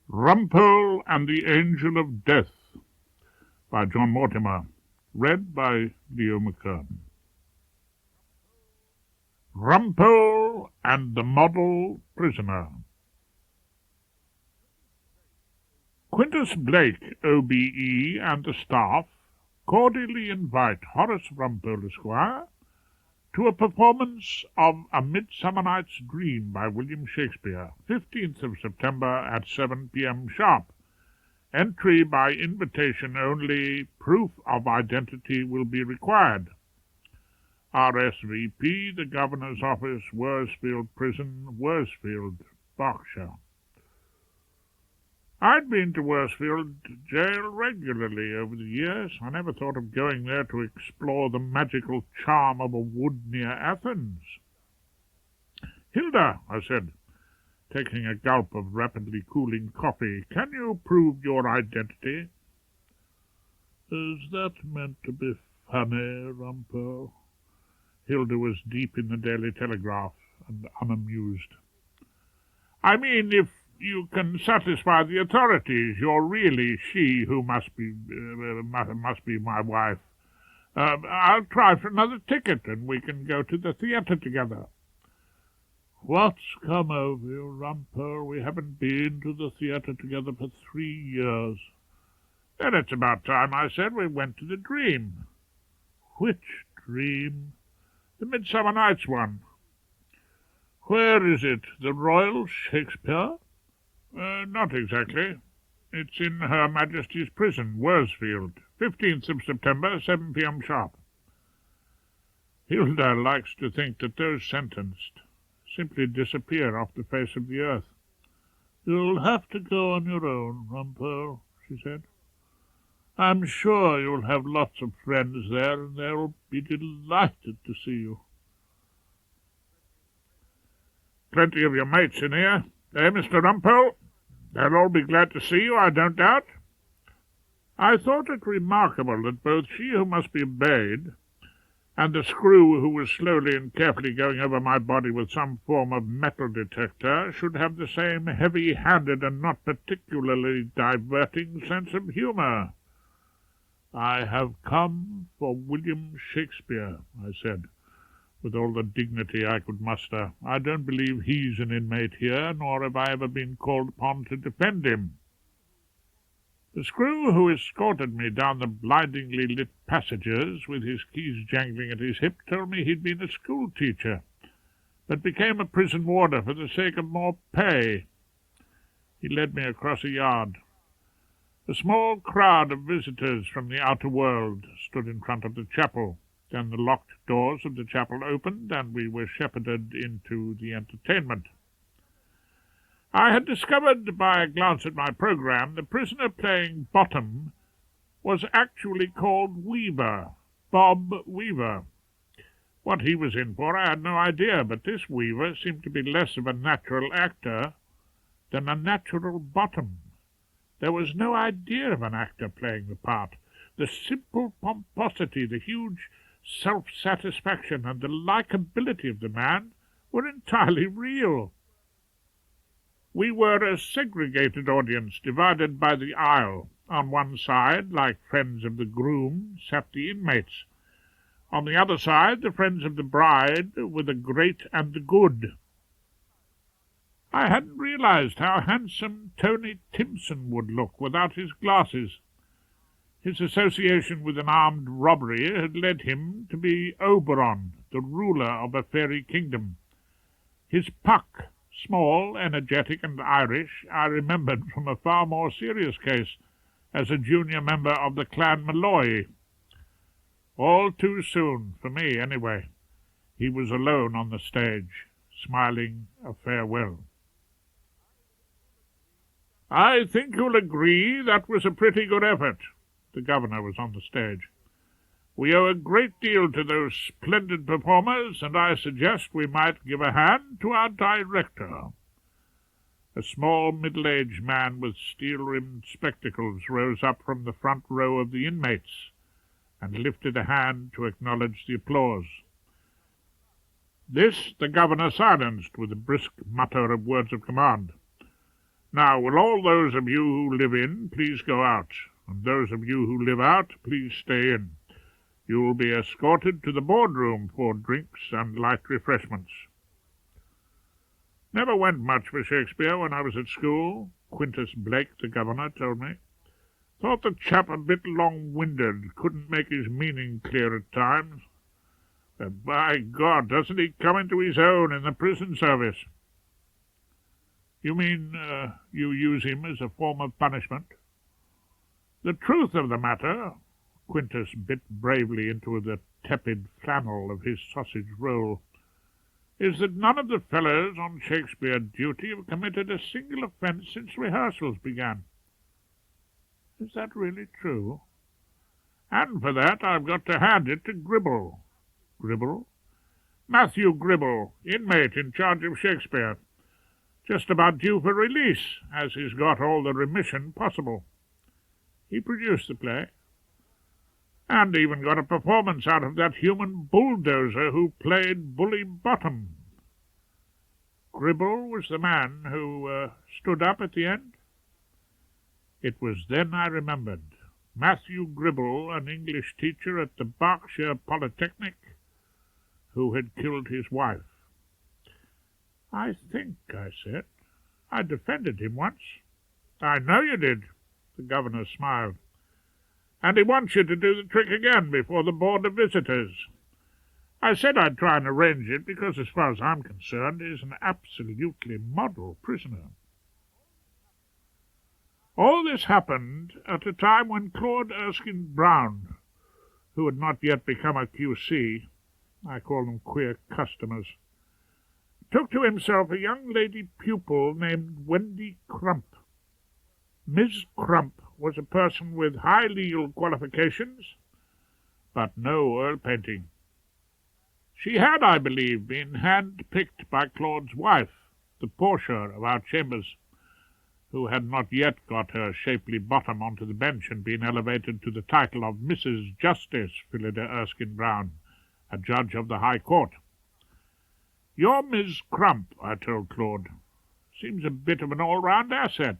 Rumpole and the Angel of Death by John Mortimer. Read by Leo McKern. Rumpole and the Model Prisoner. Quintus Blake, OBE, and the staff cordially invite Horace Rumpole, Esquire, to a performance of A Midsummer Night's Dream by William Shakespeare, 15th of September at 7 p.m. sharp. Entry by invitation only. Proof of identity will be required. RSVP, the Governor's Office, Worsfield Prison, Worsfield, Berkshire. I'd been to Worsfield jail regularly over the years. I never thought of going there to explore the magical charm of a wood near Athens. "Hilda," I said, taking a gulp of rapidly cooling coffee, "can you prove your identity?" "Is that meant to be funny, Rumpole?" Hilda was deep in the Daily Telegraph and unamused. "I mean, if you can satisfy the authorities, you're really she who must be my wife. I'll try for another ticket, and we can go to the theatre together." "What's come over you, Rumpole? We haven't been to the theatre together for 3 years. "Then it's about time," I said, "we went to the Dream." "Which Dream?" "The Midsummer Night's one." "Where is it? The Royal Shakespeare?" Not exactly. It's in Her Majesty's Prison, Worsfield, 15th of September, 7 p.m. sharp. Hilda likes to think that those sentenced simply disappear off the face of the earth. "You'll have to go on your own, Rumpole," she said. "I'm sure you'll have lots of friends there, and they'll be delighted to see you." "Plenty of your mates in here, eh, Mr. Rumpole? They'll all be glad to see you, I don't doubt." I thought it remarkable that both she who must be obeyed and the screw who was slowly and carefully going over my body with some form of metal detector should have the same heavy-handed and not particularly diverting sense of humour. "I have come for William Shakespeare," I said, with all the dignity I could muster. "I don't believe he's an inmate here, nor have I ever been called upon to defend him." The screw who escorted me down the blindingly lit passages, with his keys jangling at his hip, told me he'd been a school-teacher, but became a prison warder for the sake of more pay. He led me across a yard. A small crowd of visitors from the outer world stood in front of the chapel. Then the locked doors of the chapel opened, and we were shepherded into the entertainment. I had discovered by a glance at my programme the prisoner playing bottom was actually called Weaver, Bob Weaver. What he was in for I had no idea, but this Weaver seemed to be less of a natural actor than a natural bottom. There was no idea of an actor playing the part. The simple pomposity, the huge self-satisfaction, and the likability of the man were entirely real. We were a segregated audience, divided by the aisle. On one side, like friends of the groom, sat the inmates. On the other side, the friends of the bride were the great and the good. I hadn't realized how handsome Tony Timpson would look without his glasses. His association with an armed robbery had led him to be Oberon, the ruler of a fairy kingdom. His Puck, small, energetic, and Irish, I remembered from a far more serious case, as a junior member of the Clan Malloy. All too soon, for me anyway, he was alone on the stage, smiling a farewell. "I think you'll agree that was a pretty good effort." The Governor was on the stage. "We owe a great deal to those splendid performers, and I suggest we might give a hand to our director." A small middle-aged man with steel-rimmed spectacles rose up from the front row of the inmates and lifted a hand to acknowledge the applause. This the Governor silenced with a brisk mutter of words of command. Now, will all those of you who live in please go out, and those of you who live out please stay in. You will be escorted to the boardroom for drinks and light refreshments. Never went much for Shakespeare when I was at school, Quintus Blake, the governor, told me. Thought the chap a bit long-winded, couldn't make his meaning clear at times. But by God, doesn't he come into his own in the prison service? You mean you use him as a form of punishment? The truth of the matter, Quintus bit bravely into the tepid flannel of his sausage roll, is that none of the fellows on Shakespeare duty have committed a single offence since rehearsals began. Is that really true? And for that I've got to hand it to Gribble. Gribble? Matthew Gribble, inmate in charge of Shakespeare. Just about due for release, as he's got all the remission possible. He produced the play, and even got a performance out of that human bulldozer who played Bully Bottom. Gribble was the man who stood up at the end. It was then I remembered. Matthew Gribble, an English teacher at the Berkshire Polytechnic, who had killed his wife. I think, I said. I defended him once. I know you did, the governor smiled. And he wants you to do the trick again before the Board of Visitors. I said I'd try and arrange it because, as far as I'm concerned, he's an absolutely model prisoner. All this happened at a time when Claude Erskine Brown, who had not yet become a QC, I call them queer customers, took to himself a young lady pupil named Wendy Crump. Miss Crump was a person with high legal qualifications, but no oil painting. She had, I believe, been hand-picked by Claude's wife, the Portia of our chambers, who had not yet got her shapely bottom onto the bench and been elevated to the title of Mrs. Justice Phillida Erskine Brown, a judge of the High Court. Your Miss Crump, I told Claude, seems a bit of an all-round asset.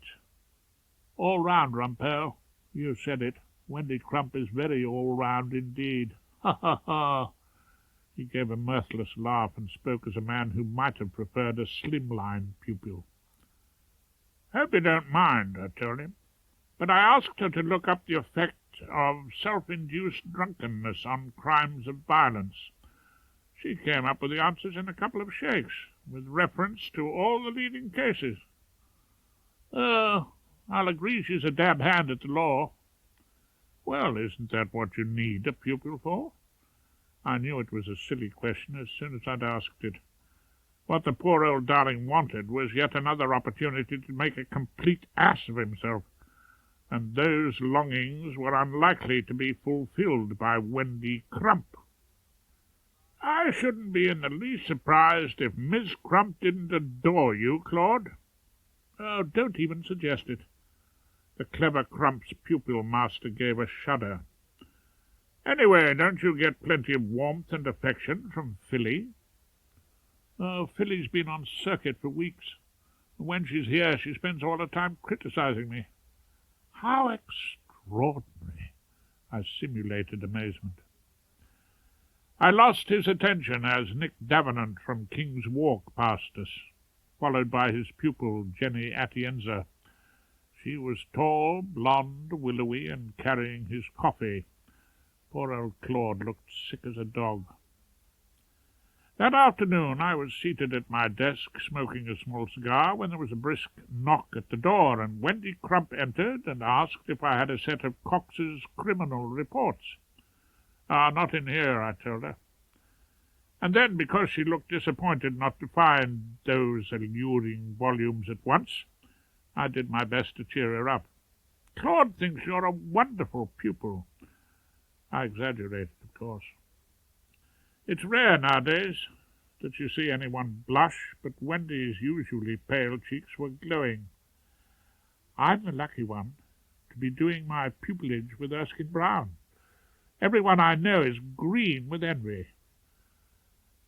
All-round, Rumpole. You said it. Wendy Crump is very all-round indeed. Ha, ha, ha. He gave a mirthless laugh and spoke as a man who might have preferred a slimline pupil. Hope you don't mind, I told him, but I asked her to look up the effect of self-induced drunkenness on crimes of violence. She came up with the answers in a couple of shakes, with reference to all the leading cases. Oh, I'll agree she's a dab hand at the law. Well, isn't that what you need a pupil for? I knew it was a silly question as soon as I'd asked it. What the poor old darling wanted was yet another opportunity to make a complete ass of himself, and those longings were unlikely to be fulfilled by Wendy Crump. I shouldn't be in the least surprised if Miss Crump didn't adore you, Claude. Oh, don't even suggest it. The clever Crump's pupil master gave a shudder. Anyway, don't you get plenty of warmth and affection from Philly? Oh, Philly's been on circuit for weeks. When she's here, she spends all her time criticizing me. How extraordinary! I simulated amazement. I lost his attention as Nick Davenant from King's Walk passed us, followed by his pupil, Jenny Atienza. She was tall, blonde, willowy, and carrying his coffee. Poor old Claude looked sick as a dog. That afternoon I was seated at my desk smoking a small cigar when there was a brisk knock at the door, and Wendy Crump entered and asked if I had a set of Cox's criminal reports. Not in here, I told her. And then, because she looked disappointed not to find those alluring volumes at once, I did my best to cheer her up. Claude thinks you're a wonderful pupil. I exaggerated, of course. It's rare nowadays that you see anyone blush, but Wendy's usually pale cheeks were glowing. I'm the lucky one to be doing my pupillage with Erskine Brown. Everyone I know is green with envy.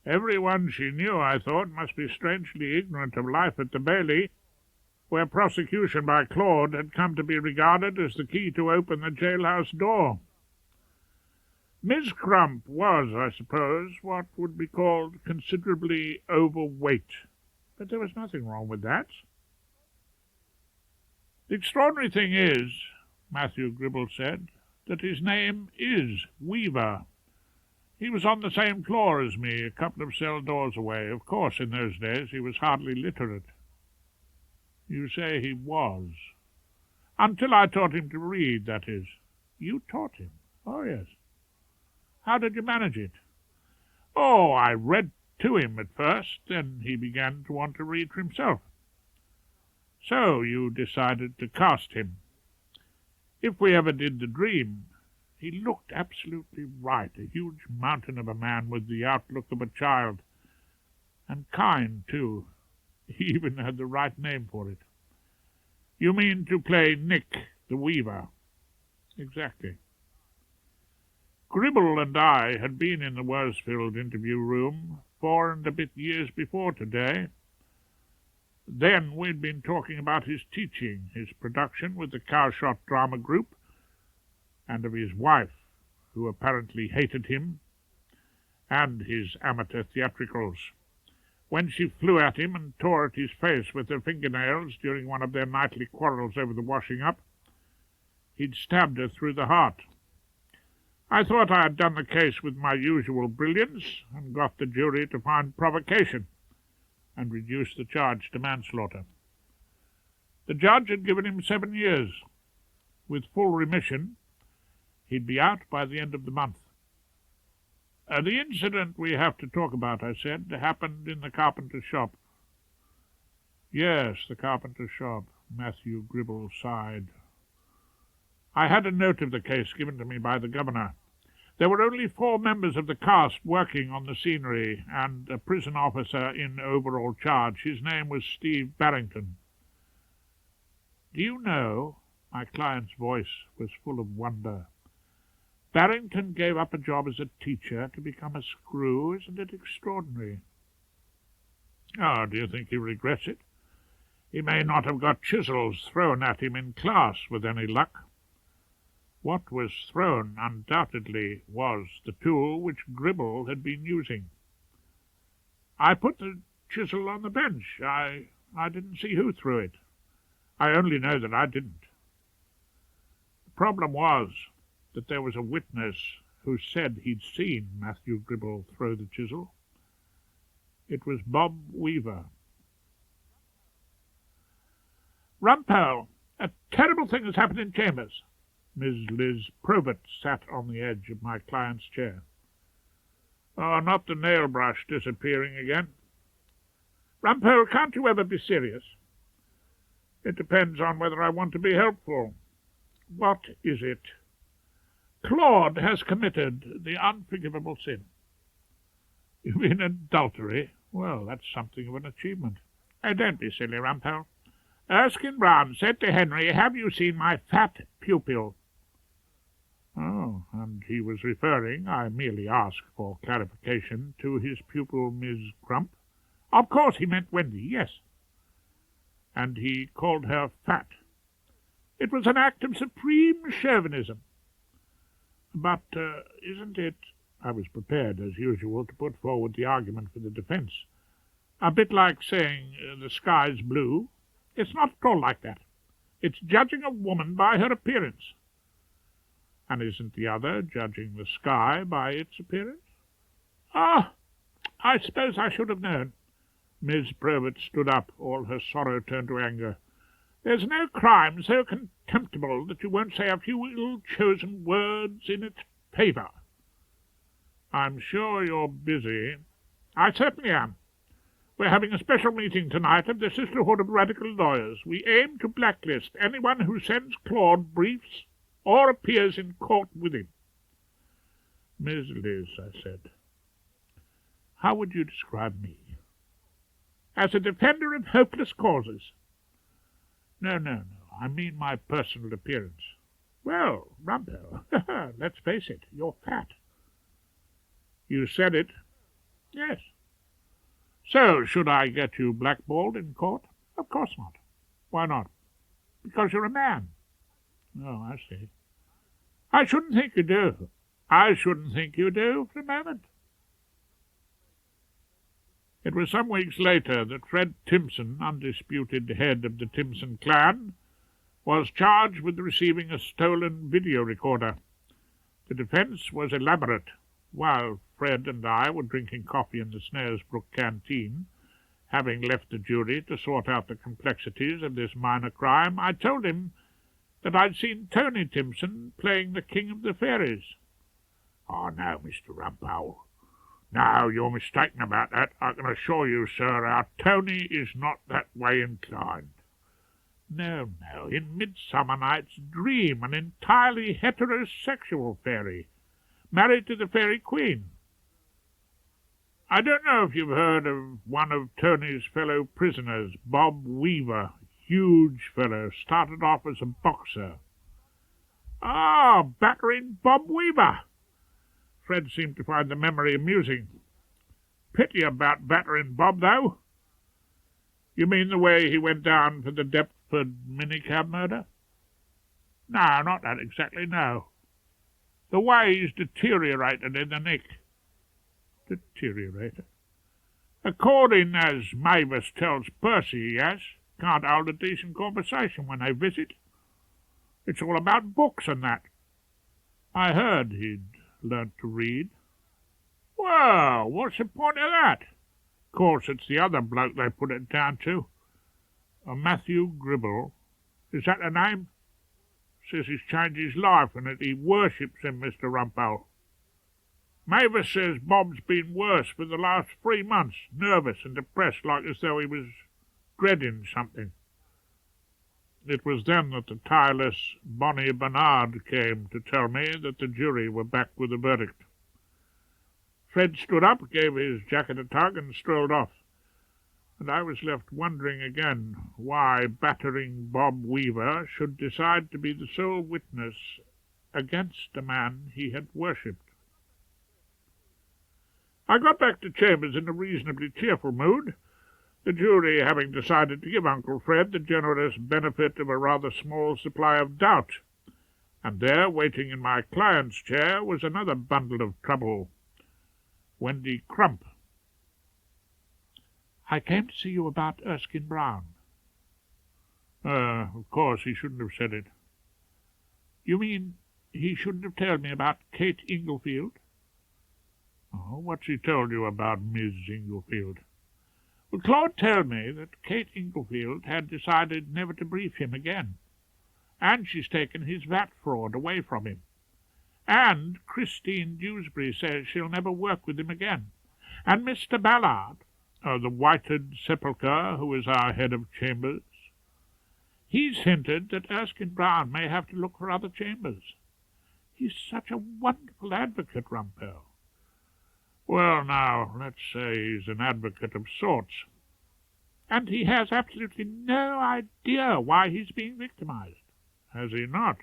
Everyone she knew, I thought, must be strangely ignorant of life at the Bailey. where prosecution by Claude had come to be regarded as the key to open the jailhouse door. Miss Crump was, I suppose, what would be called considerably overweight, but there was nothing wrong with that. The extraordinary thing is, Matthew Gribble said, that his name is Weaver. He was on the same floor as me, a couple of cell doors away. Of course, in those days he was hardly literate. You say he was. Until I taught him to read, that is. You taught him? Oh, yes. How did you manage it? Oh, I read to him at first, then he began to want to read for himself. So you decided to cast him. If we ever did the dream, he looked absolutely right, a huge mountain of a man with the outlook of a child. And kind, too. He even had the right name for it. You mean to play Nick the Weaver? Exactly. Gribble and I had been in the Worsfield interview room 4 and a bit years before today. Then we'd been talking about his teaching, his production with the Cowshot Drama Group, and of his wife, who apparently hated him, and his amateur theatricals. When she flew at him and tore at his face with her fingernails during one of their nightly quarrels over the washing-up, he'd stabbed her through the heart. I thought I had done the case with my usual brilliance and got the jury to find provocation and reduce the charge to manslaughter. The judge had given him 7 years. With full remission, he'd be out by the end of the month. The incident we have to talk about, I said, happened in the carpenter's shop. Yes, the carpenter's shop, Matthew Gribble sighed. I had a note of the case given to me by the governor. There were only 4 members of the cast working on the scenery and a prison officer in overall charge. His name was Steve Barrington. Do you know, my client's voice was full of wonder, Barrington gave up a job as a teacher to become a screw. Isn't it extraordinary? Oh, do you think he regrets it? He may not have got chisels thrown at him in class with any luck. What was thrown, undoubtedly, was the tool which Gribble had been using. I put the chisel on the bench. I didn't see who threw it. I only know that I didn't. The problem was that there was a witness who said he'd seen Matthew Gribble throw the chisel. It was Bob Weaver. Rumpole, a terrible thing has happened in Chambers. Ms. Liz Probert sat on the edge of my client's chair. Oh, not the nail brush disappearing again. Rumpole, can't you ever be serious? It depends on whether I want to be helpful. What is it? Claude has committed the unforgivable sin. You mean adultery? Well, that's something of an achievement. Oh, don't be silly, Rumpole. Erskine Brown said to Henry, "Have you seen my fat pupil?" Oh, and he was referring, I merely ask for clarification, to his pupil, Miss Crump. Of course he meant Wendy, yes. And he called her fat. It was an act of supreme chauvinism. But isn't it, I was prepared, as usual, to put forward the argument for the defence, a bit like saying the sky's blue? It's not at all like that. It's judging a woman by her appearance. And isn't the other judging the sky by its appearance? Ah, I suppose I should have known. Miss Probert stood up, all her sorrow turned to anger. There's no crime so contemptible that you won't say a few ill-chosen words in its favour. I'm sure you're busy. I certainly am. We're having a special meeting tonight of the Sisterhood of Radical Lawyers. We aim to blacklist anyone who sends Claude briefs or appears in court with him. Miss Liz, I said, how would you describe me? As a defender of hopeless causes. No, I mean my personal appearance. Well, Rumpole, let's face it, you're fat. You said it. Yes. So, should I get you blackballed in court? Of course not. Why not? Because you're a man. Oh, I see. I shouldn't think you do. I shouldn't think you do for a moment. It was some weeks later that Fred Timpson, undisputed head of the Timpson clan, was charged with receiving a stolen video recorder. The defence was elaborate. While Fred and I were drinking coffee in the Snaresbrook canteen, having left the jury to sort out the complexities of this minor crime, I told him that I'd seen Tony Timpson playing the King of the Fairies. "Oh, no, Mr. Rumpole. No, you're mistaken about that. I can assure you, sir, our Tony is not that way inclined. No, in Midsummer Night's Dream, an entirely heterosexual fairy, married to the Fairy Queen. I don't know if you've heard of one of Tony's fellow prisoners, Bob Weaver. Huge fellow, started off as a boxer." "Ah, battering Bob Weaver." Fred seemed to find the memory amusing. "Pity about battering Bob, though." "You mean the way he went down for the Deptford minicab murder?" "No, not that exactly, no. The way he's deteriorated in the nick." "Deteriorated?" "According as Mavis tells Percy, he has. Can't hold a decent conversation when they visit. It's all about books and that." "I heard he'd learnt to read." "Well, what's the point of that? Of course, it's the other bloke they put it down to. Matthew Gribble. Is that the name? Says he's changed his life and that he worships him, Mr. Rumpole. Mavis says Bob's been worse for the last 3 months, nervous and depressed, like as though he was dreading something." It was then that the tireless Bonnie Bernard came to tell me that the jury were back with a verdict. Fred stood up, gave his jacket a tug, and strolled off, and I was left wondering again why battering Bob Weaver should decide to be the sole witness against a man he had worshipped. I got back to chambers in a reasonably cheerful mood, the jury having decided to give Uncle Fred the generous benefit of a rather small supply of doubt, and there, waiting in my client's chair, was another bundle of trouble, Wendy Crump. "I came to see you about Erskine Brown." Of course, he shouldn't have said it." "You mean he shouldn't have told me about Kate Inglefield?" "Oh, what's he told you about Miss Inglefield?" "Well, Claude told me that Kate Inglefield had decided never to brief him again, and she's taken his VAT fraud away from him. And Christine Dewsbury says she'll never work with him again. And Mr. Ballard, the whited sepulchre who is our head of chambers, he's hinted that Erskine Brown may have to look for other chambers. He's such a wonderful advocate, Rumpole." "Well, now, let's say he's an advocate of sorts." "And he has absolutely no idea why he's being victimized." "Has he not?"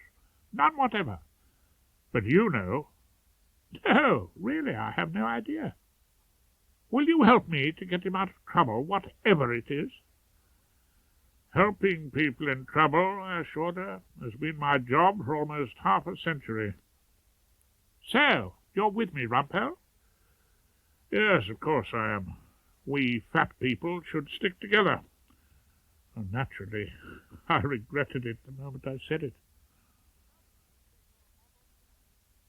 "None whatever." "But you know." "No, really, I have no idea." "Will you help me to get him out of trouble, whatever it is?" "Helping people in trouble, I assure her, has been my job for almost half a century." "So, you're with me, Rumpole?" "Yes, of course I am. We fat people should stick together." Naturally, I regretted it the moment I said it.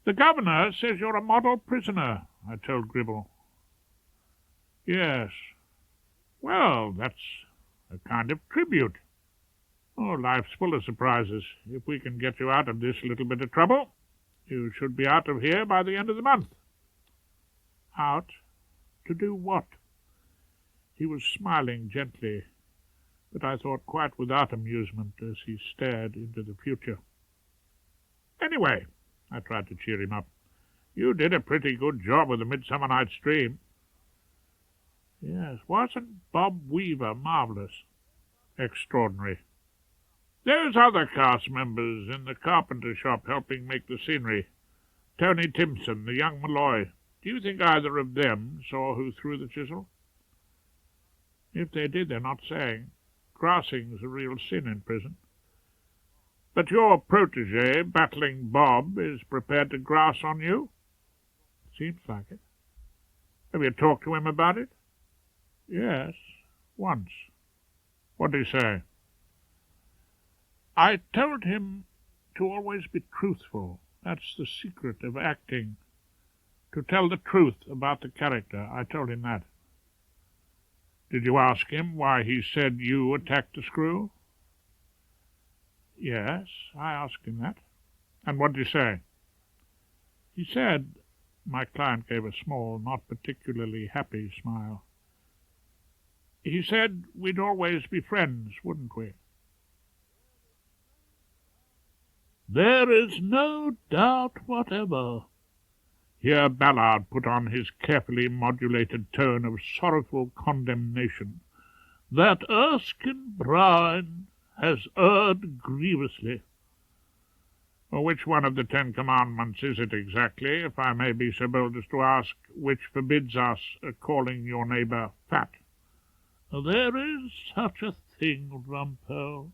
"The governor says you're a model prisoner," I told Gribble. "Yes. Well, that's a kind of tribute. Oh, life's full of surprises. If we can get you out of this little bit of trouble, you should be out of here by the end of the month." "Out? To do what?" He was smiling gently, but I thought quite without amusement as he stared into the future. "Anyway," I tried to cheer him up, "you did a pretty good job with the Midsummer Night's Dream." "Yes, wasn't Bob Weaver marvellous?" "Extraordinary." "Those other cast members in the carpenter shop helping make the scenery, Tony Timpson, the young Malloy, do you think either of them saw who threw the chisel?" "If they did, they're not saying." grassing's a real sin in prison. But your protege, Battling Bob, is prepared to grass on you? Seems like it. Have you talked to him about it? Yes, once. What did he say? I told him to always be truthful. That's the secret of acting. To tell the truth about the character. I told him that. Did you ask him why he said you attacked the screw? Yes, I asked him that. And what did he say? He said, my client gave a small, not particularly happy smile. He said we'd always be friends, wouldn't we? There is no doubt whatever. Here Ballard put on his carefully modulated tone of sorrowful condemnation, that Erskine Brine has erred grievously. Well, which one of the 10 Commandments is it exactly, if I may be so bold as to ask, which forbids us calling your neighbour fat? There is such a thing, Rumpole,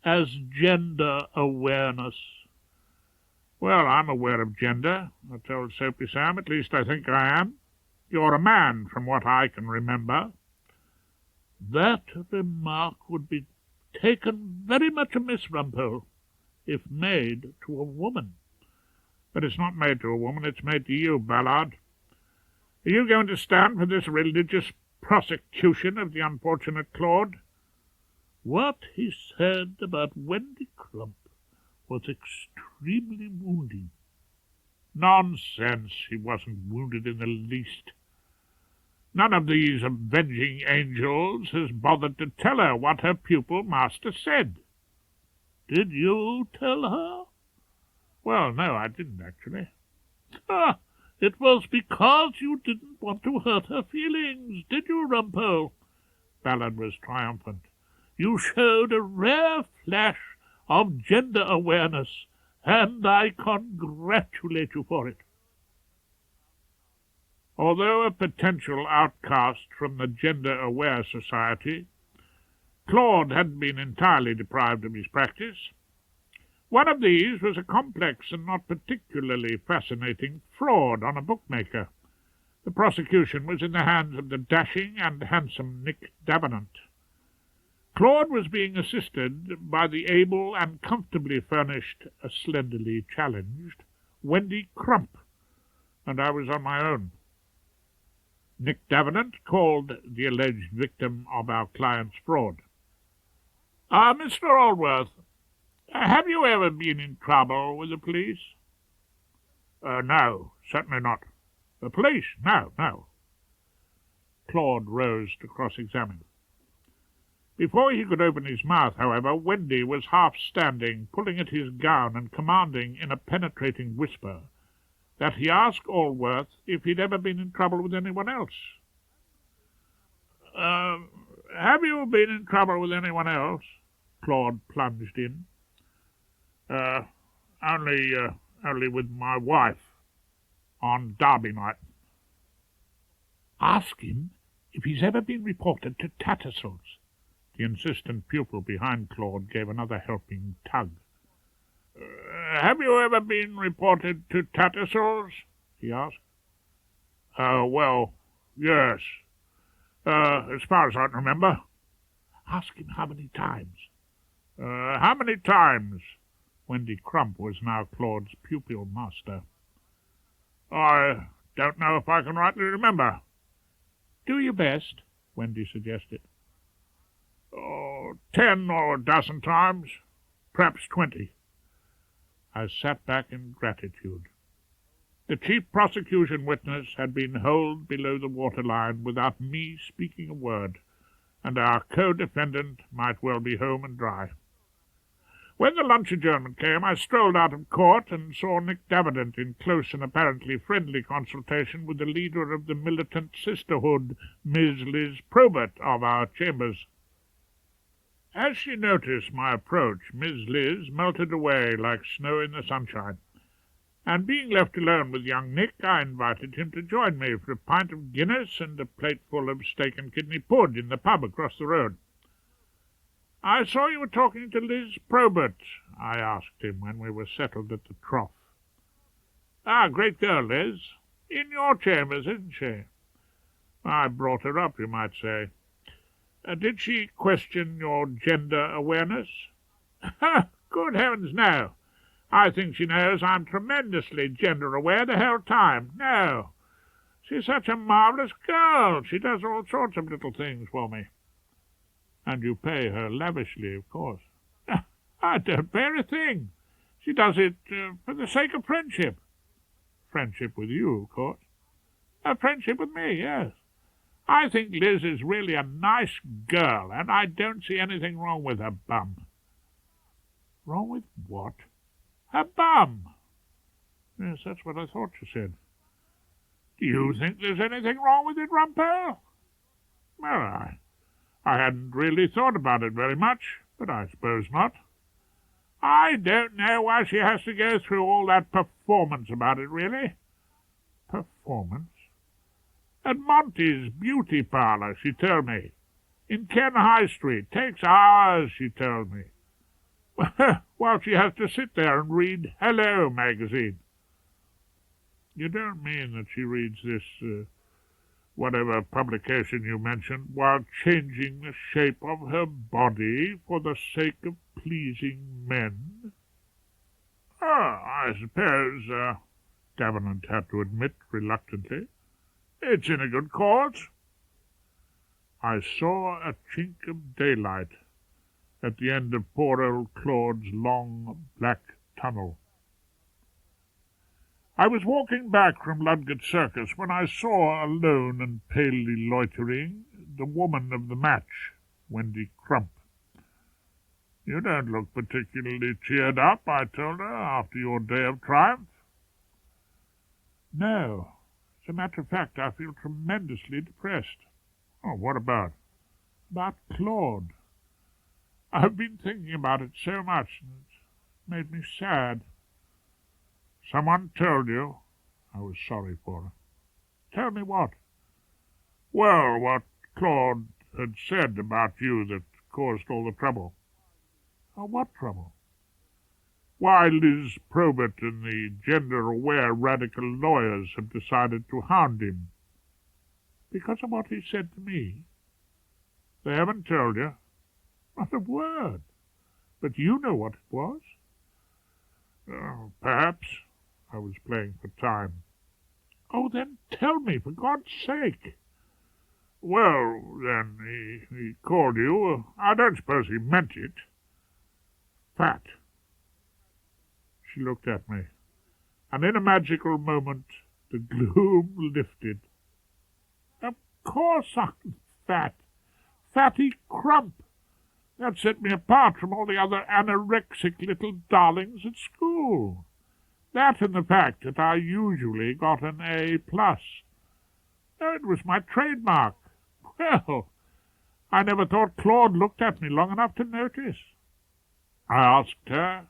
as gender awareness. Well, I'm aware of gender, I told Soapy Sam. At least I think I am. You're a man, from what I can remember. That remark would be taken very much amiss, Rumpole, if made to a woman. But it's not made to a woman, it's made to you, Ballard. Are you going to stand for this religious prosecution of the unfortunate Claude? What he said about Wendy Crump was extremely wounding. Nonsense, he wasn't wounded in the least. None of these avenging angels has bothered to tell her what her pupil master said. Did you tell her? Well, no, I didn't, actually. It was because you didn't want to hurt her feelings, did you, Rumpole? Ballard was triumphant. You showed a rare flash of gender awareness, and I congratulate you for it. Although a potential outcast from the gender-aware society, Claude hadn't been entirely deprived of his practice. One of these was a complex and not particularly fascinating fraud on a bookmaker. The prosecution was in the hands of the dashing and handsome Nick Davenant. Claude was being assisted by the able and comfortably furnished, slenderly challenged, Wendy Crump, and I was on my own. Nick Davenant called the alleged victim of our client's fraud. Mr. Allworth, have you ever been in trouble with the police? No, certainly not. The police? No. Claude rose to cross-examine. Before he could open his mouth, however, Wendy was half-standing, pulling at his gown and commanding in a penetrating whisper that he ask Allworth if he'd ever been in trouble with anyone else. Have you been in trouble with anyone else? Claude plunged in. Only with my wife on Derby night. Ask him if he's ever been reported to Tattersall's. The insistent pupil behind Claude gave another helping tug. Have you ever been reported to Tattersall's? He asked. Well, yes. As far as I can remember. Ask him how many times. How many times? Wendy Crump was now Claude's pupil master. I don't know if I can rightly remember. Do your best, Wendy suggested. 10 or a dozen times, perhaps 20. I sat back in gratitude. The chief prosecution witness had been holed below the waterline without me speaking a word, and our co-defendant might well be home and dry. When the lunch adjournment came, I strolled out of court and saw Nick Davenant in close and apparently friendly consultation with the leader of the militant sisterhood, Miss Liz Probert of our chambers. As she noticed my approach, Miss Liz melted away like snow in the sunshine, and being left alone with young Nick, I invited him to join me for a pint of Guinness and a plateful of steak and kidney pud in the pub across the road. I saw you were talking to Liz Probert, I asked him when we were settled at the trough. Ah, great girl, Liz. In your chambers, isn't she? I brought her up, you might say. Did she question your gender awareness? Good heavens, no. I think she knows I'm tremendously gender-aware the whole time. No. She's such a marvellous girl. She does all sorts of little things for me. And you pay her lavishly, of course. I don't pay her a thing. She does it for the sake of friendship. Friendship with you, of course. Friendship with me, yes. I think Liz is really a nice girl, and I don't see anything wrong with her bum. Wrong with what? Her bum. Yes, that's what I thought you said. Do you think there's anything wrong with it, Rumpole? Well, I hadn't really thought about it very much, but I suppose not. I don't know why she has to go through all that performance about it, really. Performance? At Monty's beauty parlour, she told me. In Ken High Street. Takes hours, she told me. While she has to sit there and read Hello magazine. You don't mean that she reads this, whatever publication you mentioned, while changing the shape of her body for the sake of pleasing men? Oh, I suppose, Davenant had to admit reluctantly, it's in a good cause. I saw a chink of daylight at the end of poor old Claude's long black tunnel. I was walking back from Ludgate Circus when I saw, alone and palely loitering, the woman of the match, Wendy Crump. You don't look particularly cheered up, I told her, after your day of triumph. No. As a matter of fact, I feel tremendously depressed. Oh, what about? About Claude. I've been thinking about it so much, and it's made me sad. Someone told you? I was sorry for her. Tell me what? Well, what Claude had said about you that caused all the trouble. Oh, what trouble? Why, Liz Probert and the gender-aware radical lawyers have decided to hound him. Because of what he said to me. They haven't told you? Not a word. But you know what it was. Oh, perhaps. I was playing for time. Oh, then tell me, for God's sake. Well, then, he called you. I don't suppose he meant it. Fat. She looked at me, and in a magical moment the gloom lifted. Of course I'm fat. Fatty Crump. That set me apart from all the other anorexic little darlings at school. That and the fact that I usually got an A+. Oh, it was my trademark. Well, I never thought Claude looked at me long enough to notice. I asked her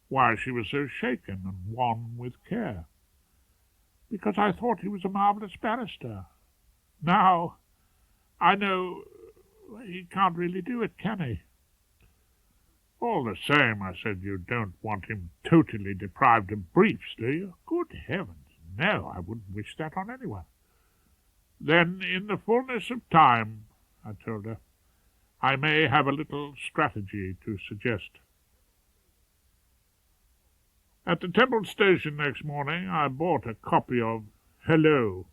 why she was so shaken and wan with care. Because I thought he was a marvellous barrister. Now, I know he can't really do it, can he? All the same, I said, you don't want him totally deprived of briefs, do you? Good heavens, no, I wouldn't wish that on anyone. Then, in the fullness of time, I told her, I may have a little strategy to suggest. At the Temple Station next morning, I bought a copy of Hello.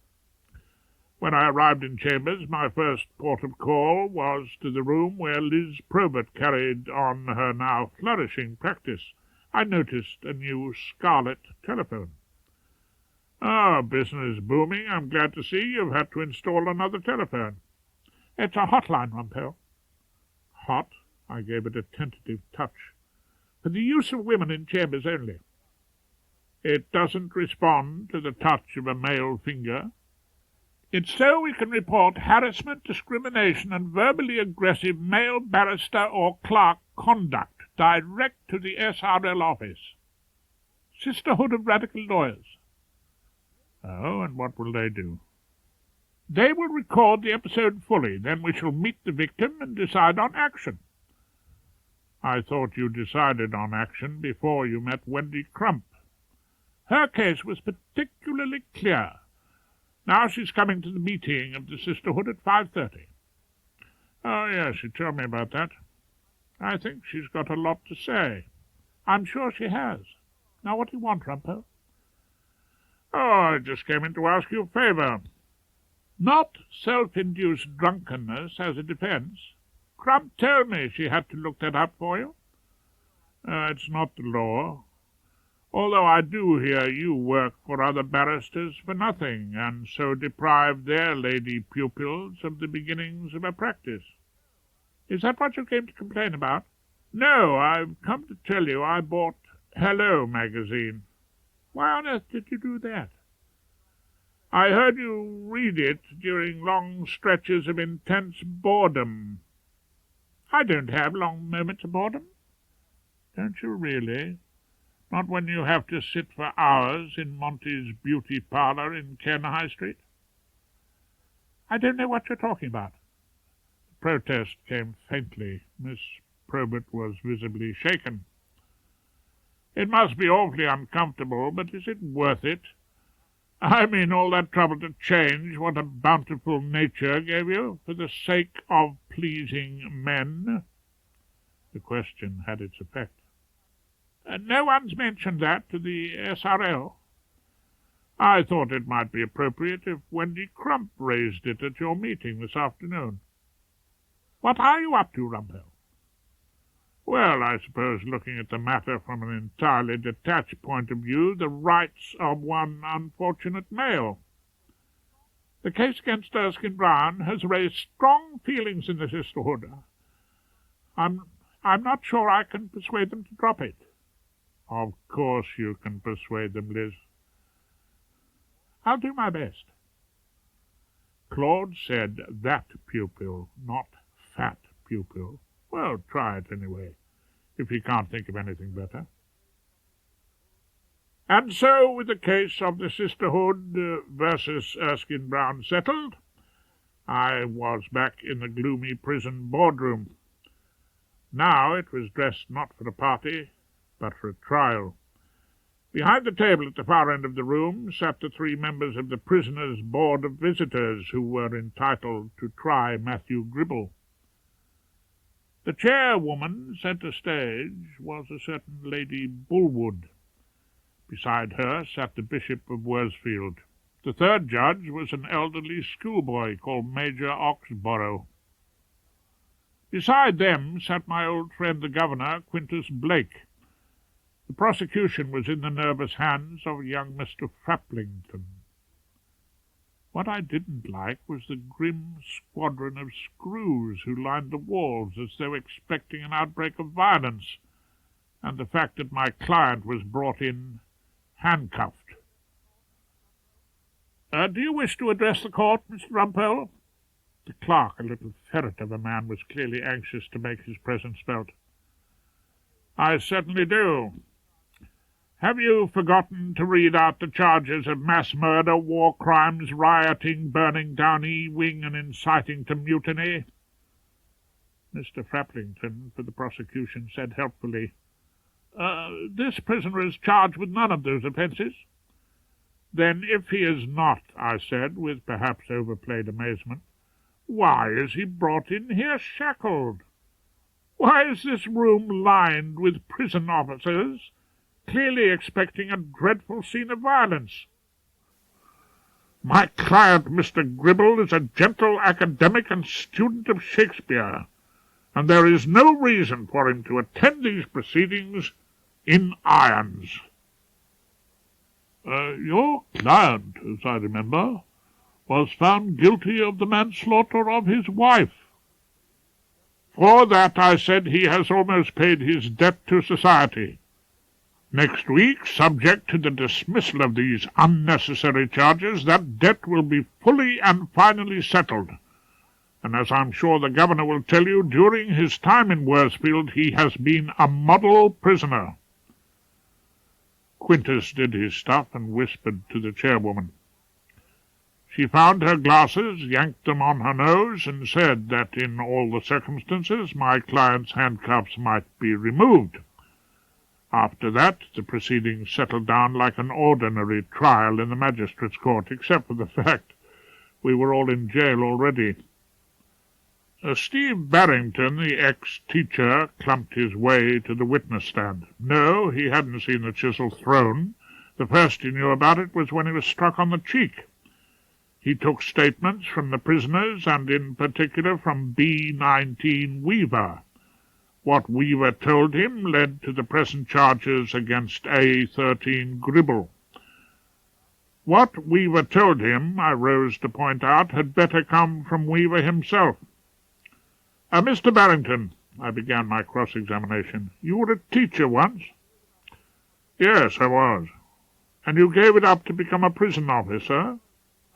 When I arrived in chambers, my first port of call was to the room where Liz Probert carried on her now flourishing practice. I noticed a new scarlet telephone. Ah, business booming. I'm glad to see you've had to install another telephone. It's a hotline, Rumpole. Hot? I gave it a tentative touch. For the use of women in chambers only. It doesn't respond to the touch of a male finger. It's so we can report harassment, discrimination, and verbally aggressive male barrister or clerk conduct direct to the SRL office. Sisterhood of Radical Lawyers. Oh, and what will they do? They will record the episode fully. Then we shall meet the victim and decide on action. I thought you decided on action before you met Wendy Crump. Her case was particularly clear. Now she's coming to the meeting of the Sisterhood at 5:30. Oh, yes, she told me about that. I think she's got a lot to say. I'm sure she has. Now, what do you want, Rumpole? Oh, I just came in to ask you a favour. Not self-induced drunkenness as a defence. Crump told me she had to look that up for you. It's not the law. Although I do hear you work for other barristers for nothing, and so deprive their lady pupils of the beginnings of a practice. Is that what you came to complain about? No, I've come to tell you I bought Hello magazine. Why on earth did you do that? I heard you read it during long stretches of intense boredom. I don't have long moments of boredom. Don't you really? Not when you have to sit for hours in Monty's beauty parlour in Ken High Street? I don't know what you're talking about. The protest came faintly. Miss Probert was visibly shaken. It must be awfully uncomfortable, but is it worth it? I mean, all that trouble to change what a bountiful nature gave you for the sake of pleasing men? The question had its effect. No one's mentioned that to the SRL. I thought it might be appropriate if Wendy Crump raised it at your meeting this afternoon. What are you up to, Rumpole? Well, I suppose, looking at the matter from an entirely detached point of view, the rights of one unfortunate male. The case against Erskine Brown has raised strong feelings in the Sisterhood. I'm not sure I can persuade them to drop it. Of course you can persuade them, Liz. I'll do my best. Claude said that pupil, not fat pupil. Well, try it anyway, if you can't think of anything better. And so, with the case of the Sisterhood versus Erskine Brown settled, I was back in the gloomy prison boardroom. Now it was dressed not for a party, but for a trial. Behind the table at the far end of the room sat the three members of the prisoners' board of visitors who were entitled to try Matthew Gribble. The chairwoman centre stage was a certain Lady Bullwood. Beside her sat the Bishop of Worsfield. The third judge was an elderly schoolboy called Major Oxborough. Beside them sat my old friend the Governor, Quintus Blake. The prosecution was in the nervous hands of young Mr. Fraplington. What I didn't like was the grim squadron of screws who lined the walls as though expecting an outbreak of violence, and the fact that my client was brought in handcuffed. Do you wish to address the court, Mr. Rumpole? The clerk, a little ferret of a man, was clearly anxious to make his presence felt. I certainly do. Have you forgotten to read out the charges of mass murder, war crimes, rioting, burning down E-Wing, and inciting to mutiny? Mr. Fraplington, for the prosecution, said helpfully, This prisoner is charged with none of those offences. Then, if he is not, I said, with perhaps overplayed amazement, why is he brought in here shackled? Why is this room lined with prison officers, clearly expecting a dreadful scene of violence? My client, Mr. Gribble, is a gentle academic and student of Shakespeare, and there is no reason for him to attend these proceedings in irons. Your client, as I remember, was found guilty of the manslaughter of his wife. For that, I said, he has almost paid his debt to society. Next week, subject to the dismissal of these unnecessary charges, that debt will be fully and finally settled. And as I'm sure the Governor will tell you, during his time in Worsfield he has been a model prisoner. Quintus did his stuff and whispered to the chairwoman. She found her glasses, yanked them on her nose, and said that in all the circumstances my client's handcuffs might be removed. After that, the proceedings settled down like an ordinary trial in the magistrate's court, except for the fact we were all in jail already. Steve Barrington, the ex-teacher, clumped his way to the witness stand. No, he hadn't seen the chisel thrown. The first he knew about it was when he was struck on the cheek. He took statements from the prisoners, and in particular from B-19 Weaver. What Weaver told him led to the present charges against A-13 Gribble. What Weaver told him, I rose to point out, had better come from Weaver himself. Mr. Barrington, I began my cross-examination, you were a teacher once? Yes, I was. And you gave it up to become a prison officer?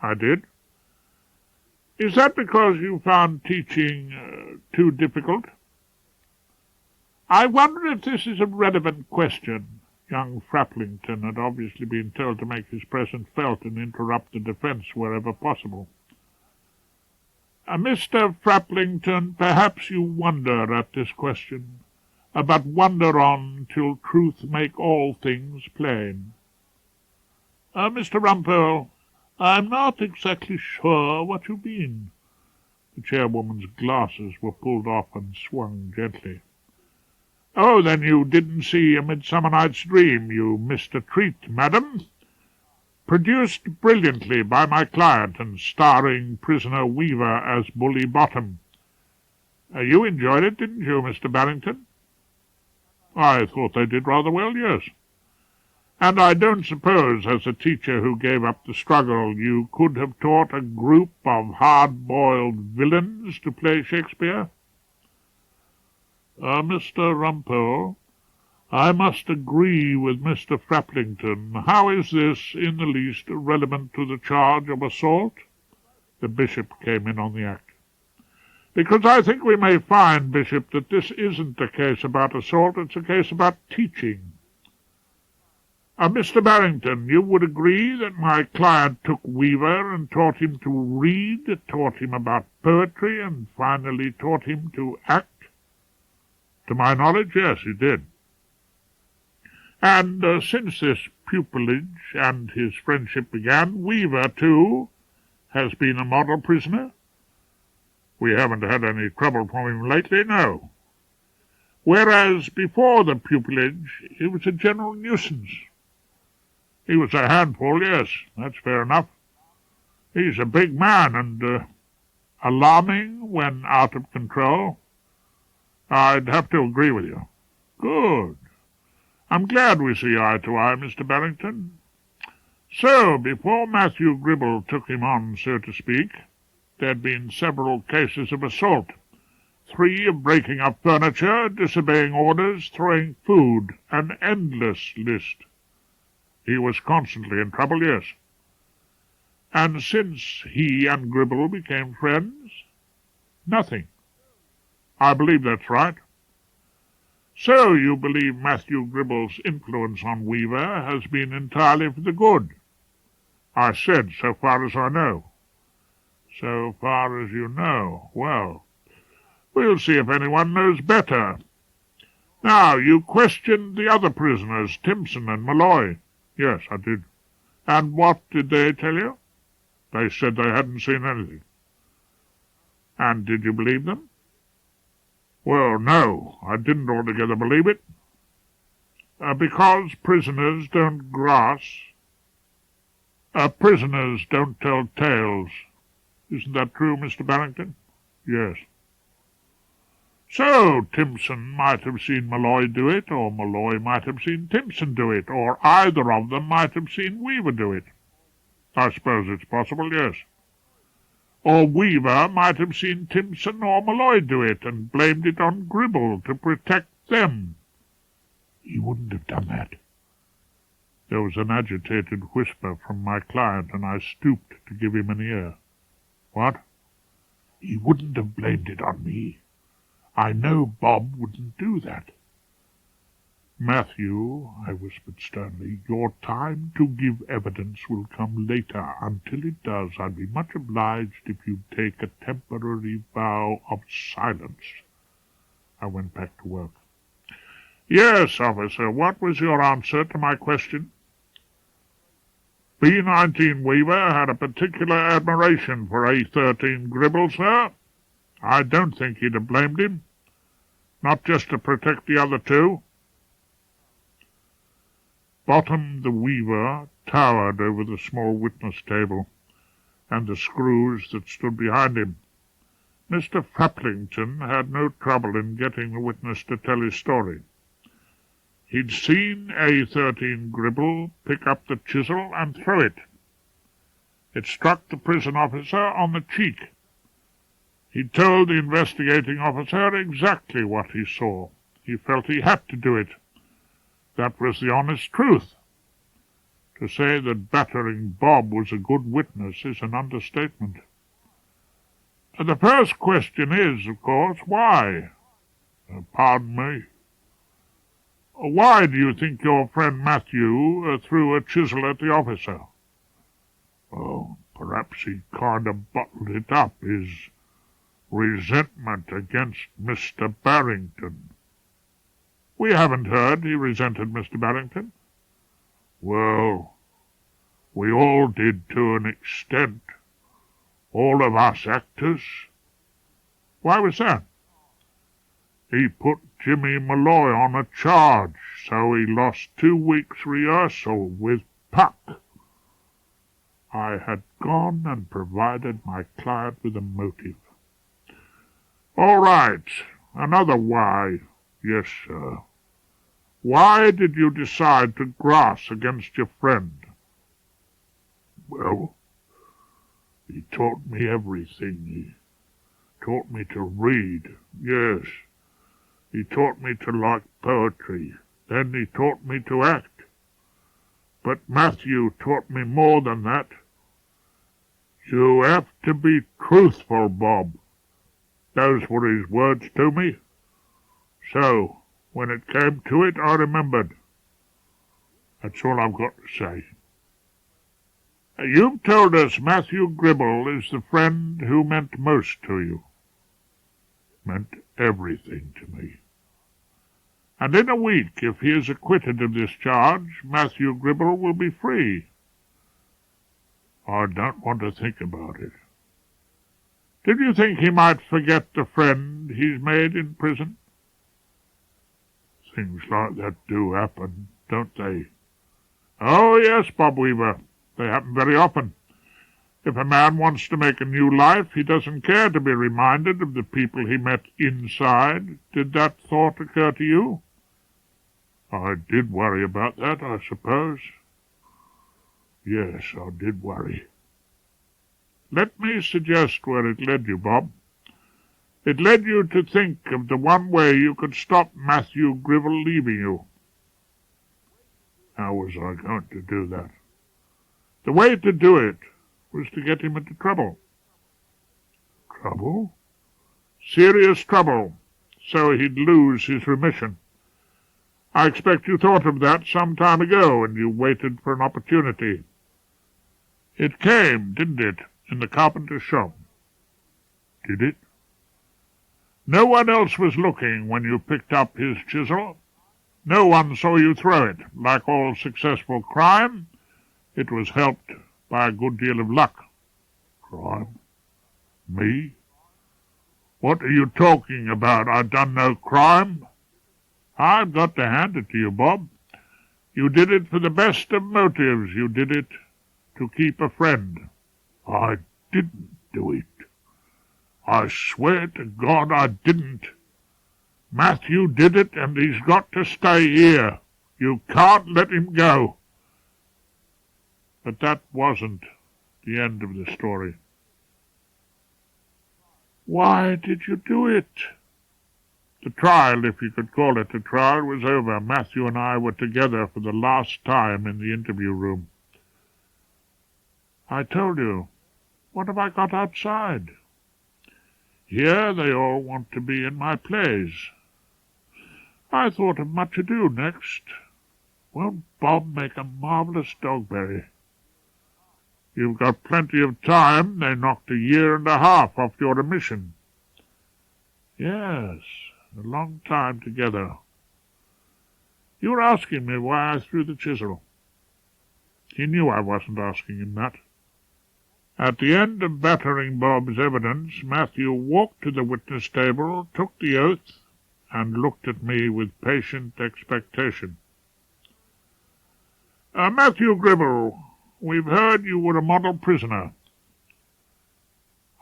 I did. Is that because you found teaching too difficult? I wonder if this is a relevant question. Young Fraplington had obviously been told to make his presence felt and interrupt the defence wherever possible. Mr. Fraplington, perhaps you wonder at this question, but wonder on till truth make all things plain. Mr. Rumpole, I'm not exactly sure what you mean. The chairwoman's glasses were pulled off and swung gently. Oh, then you didn't see A Midsummer Night's Dream. You missed a treat, madam. Produced brilliantly by my client and starring prisoner Weaver as Bully Bottom. You enjoyed it, didn't you, Mr. Barrington? I thought they did rather well, yes. And I don't suppose, as a teacher who gave up the struggle, you could have taught a group of hard-boiled villains to play Shakespeare? Mr. Rumpole, I must agree with Mr. Fraplington. How is this in the least relevant to the charge of assault? The bishop came in on the act. Because I think we may find, Bishop, that this isn't a case about assault, it's a case about teaching. Mr. Barrington, you would agree that my client took Weaver and taught him to read, taught him about poetry, and finally taught him to act? To my knowledge, yes, he did. And since this pupillage and his friendship began, Weaver, too, has been a model prisoner? We haven't had any trouble from him lately, no. Whereas before the pupillage, he was a general nuisance. He was a handful, yes, that's fair enough. He's a big man and alarming when out of control. I'd have to agree with you. Good. I'm glad we see eye to eye, Mr. Barrington. So, before Matthew Gribble took him on, so to speak, there'd been several cases of assault. 3 of breaking up furniture, disobeying orders, throwing food, an endless list. He was constantly in trouble, yes. And since he and Gribble became friends, nothing. I believe that's right. So you believe Matthew Gribble's influence on Weaver has been entirely for the good? I said, so far as I know. So far as you know. Well, we'll see if anyone knows better. Now, you questioned the other prisoners, Timpson and Malloy. Yes, I did. And what did they tell you? They said they hadn't seen anything. And did you believe them? Well, no, I didn't altogether believe it. Because prisoners don't grass. Prisoners don't tell tales. Isn't that true, Mr. Barrington? Yes. So, Timpson might have seen Malloy do it, or Malloy might have seen Timpson do it, or either of them might have seen Weaver do it. I suppose it's possible, yes. Or Weaver might have seen Timpson or Malloy do it, and blamed it on Gribble to protect them. He wouldn't have done that. There was an agitated whisper from my client, and I stooped to give him an ear. What? He wouldn't have blamed it on me. I know Bob wouldn't do that. Matthew, I whispered sternly, your time to give evidence will come later. Until it does, I'd be much obliged if you'd take a temporary vow of silence. I went back to work. Yes, officer, what was your answer to my question? B-19 Weaver had a particular admiration for A-13 Gribble, sir. I don't think he'd have blamed him. Not just to protect the other two. Bottom the Weaver towered over the small witness table and the screws that stood behind him. Mr. Faplington had no trouble in getting the witness to tell his story. He'd seen A-13 Gribble pick up the chisel and throw it. It struck the prison officer on the cheek. He told the investigating officer exactly what he saw. He felt he had to do it. That was the honest truth. To say that battering Bob was a good witness is an understatement. The first question is, of course, why? Pardon me? Why do you think your friend Matthew threw a chisel at the officer? Oh, perhaps he kind of bottled it up, his resentment against Mr. Barrington. We haven't heard he resented Mr. Barrington. Well, we all did to an extent. All of us actors. Why was that? He put Jimmy Malloy on a charge, so he lost 2 weeks' rehearsal with Puck. I had gone and provided my client with a motive. All right, another why. Yes, sir. Why did you decide to grass against your friend? Well, he taught me everything. He taught me to read, yes. He taught me to like poetry. Then he taught me to act. But Matthew taught me more than that. You have to be truthful, Bob. Those were his words to me. So, when it came to it, I remembered. That's all I've got to say. You've told us Matthew Gribble is the friend who meant most to you. Meant everything to me. And in a week, if he is acquitted of this charge, Matthew Gribble will be free. I don't want to think about it. Did you think he might forget the friend he's made in prison? Things like that do happen, don't they? Oh, yes, Bob Weaver. They happen very often. If a man wants to make a new life, he doesn't care to be reminded of the people he met inside. Did that thought occur to you? I did worry about that, I suppose. Yes, I did worry. Let me suggest where it led you, Bob. It led you to think of the one way you could stop Matthew Gribble leaving you. How was I going to do that? The way to do it was to get him into trouble. Trouble? Serious trouble, so he'd lose his remission. I expect you thought of that some time ago, and you waited for an opportunity. It came, didn't it, in the carpenter's shop? Did it? No one else was looking when you picked up his chisel. No one saw you throw it. Like all successful crime, it was helped by a good deal of luck. Crime? Me? What are you talking about? I've done no crime. I've got to hand it to you, Bob. You did it for the best of motives. You did it to keep a friend. I didn't do it. I swear to God I didn't. Matthew did it, and he's got to stay here. You can't let him go. But that wasn't the end of the story. Why did you do it? The trial, if you could call it a trial, was over. Matthew and I were together for the last time in the interview room. I told you. What have I got outside? Here they all want to be in my plays. I thought of Much Ado next. Won't Bob make a marvellous Dogberry? You've got plenty of time. They knocked 1.5 years off your emission. Yes, a long time together. You were asking me why I threw the chisel. He knew I wasn't asking him that. At the end of battering Bob's evidence, Matthew walked to the witness table, took the oath, and looked at me with patient expectation. Matthew Gribble, we've heard you were a model prisoner.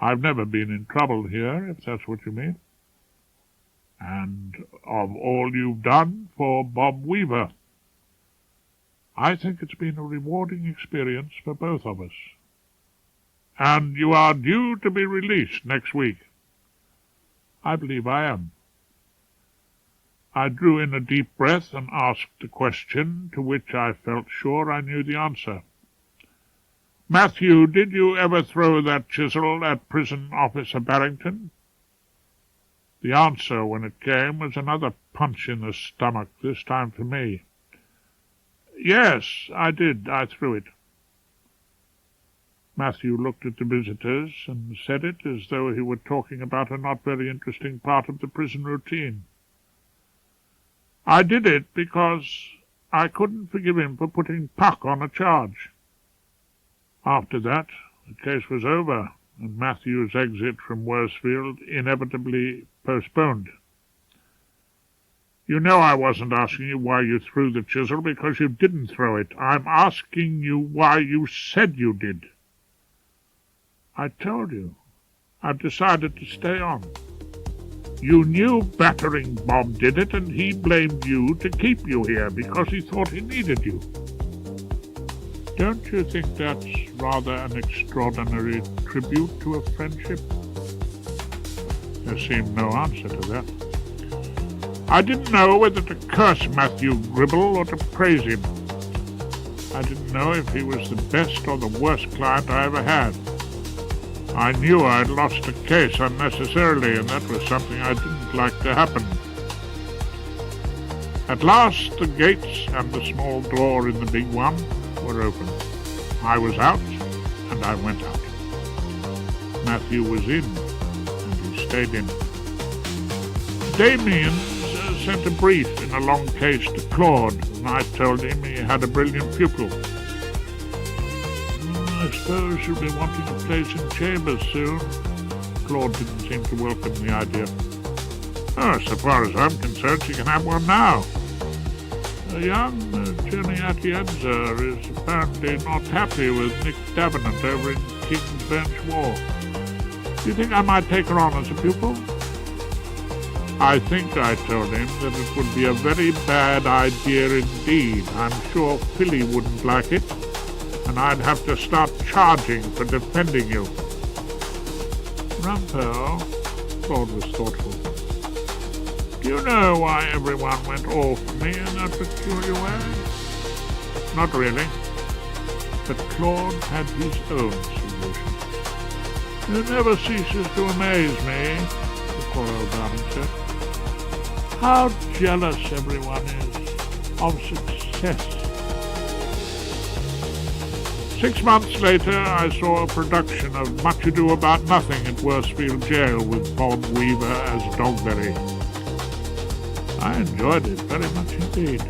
I've never been in trouble here, if that's what you mean. And of all you've done for Bob Weaver. I think it's been a rewarding experience for both of us. And you are due to be released next week. I believe I am. I drew in a deep breath and asked a question to which I felt sure I knew the answer. Matthew, did you ever throw that chisel at Prison Officer Barrington? The answer, when it came, was another punch in the stomach, this time for me. Yes, I did. I threw it. Matthew looked at the visitors and said it as though he were talking about a not very interesting part of the prison routine. I did it because I couldn't forgive him for putting Puck on a charge. After that, the case was over, and Matthew's exit from Worsfield inevitably postponed. You know I wasn't asking you why you threw the chisel, because you didn't throw it. I'm asking you why you said you did. I told you. I've decided to stay on. You knew battering Bob did it, and he blamed you to keep you here because he thought he needed you. Don't you think that's rather an extraordinary tribute to a friendship? There seemed no answer to that. I didn't know whether to curse Matthew Gribble or to praise him. I didn't know if he was the best or the worst client I ever had. I knew I'd lost a case unnecessarily, and that was something I didn't like to happen. At last the gates and the small door in the big one were open. I was out, and I went out. Matthew was in, and he stayed in. Damien sent a brief in a long case to Claude, and I told him he had a brilliant pupil. I suppose you'll be wanting a place in chambers soon. Claude didn't seem to welcome the idea. Oh, so far as I'm concerned, she can have one now. A young Jenny Atienza is apparently not happy with Nick Davenant over in King's Bench Walk. Do you think I might take her on as a pupil? I think I told him that it would be a very bad idea indeed. I'm sure Philly wouldn't like it, and I'd have to start charging for defending you. Rumpole, Claude was thoughtful. Do you know why everyone went all for me in that peculiar way? Not really. But Claude had his own solution. It never ceases to amaze me, the poor old darling said, how jealous everyone is of success. 6 months later, I saw a production of Much Ado About Nothing at Worsfield Jail with Bob Weaver as Dogberry. I enjoyed it very much indeed.